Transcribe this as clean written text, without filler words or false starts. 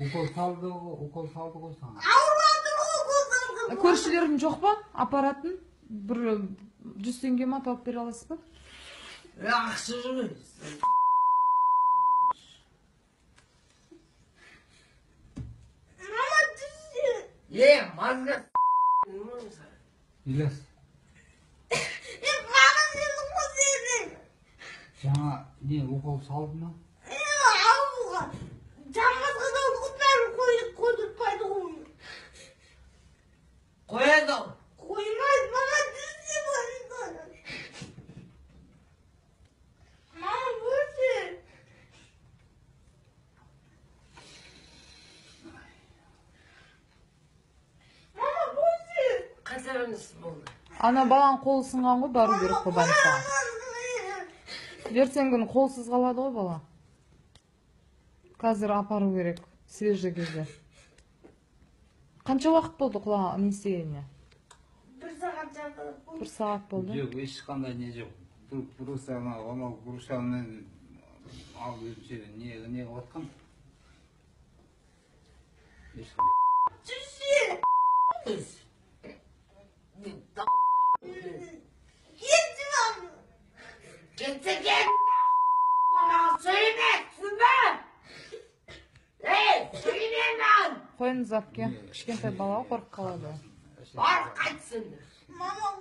укол салды ғой саған. Көршілерің жоқ па? Апаратын бір 100 теңге ма тауып бере аласыз ба? Жақсы жүрмейсіз. Мазға Илес. Жаңа не укол салды ма? қояды. Қоймайды, маған дүзде барында. Мама, бөлсе. Мама, бөлсе. Қанша бірінісі болды? Ана баланың қолы сынған ғой, бару керек қой больницаға. Ертең күні қолсыз қалады ғой бала. Қазір апару керек, свежий кезде. Қанша уақыт болды құлағы не істегеніне? 1 сағат жатыр. 1 сағат болды. Жоқ, ешқандай не жоқ. Просто анау грушамен алып өтсе не отқан? Жүрсе. Кетті мама. Кетті кет. Сөйлеме, түсінбе. Сөйлеме lan. Қойыңыз апке, кішкентай бала қорқып қалады. Бар қайтсын. Мама,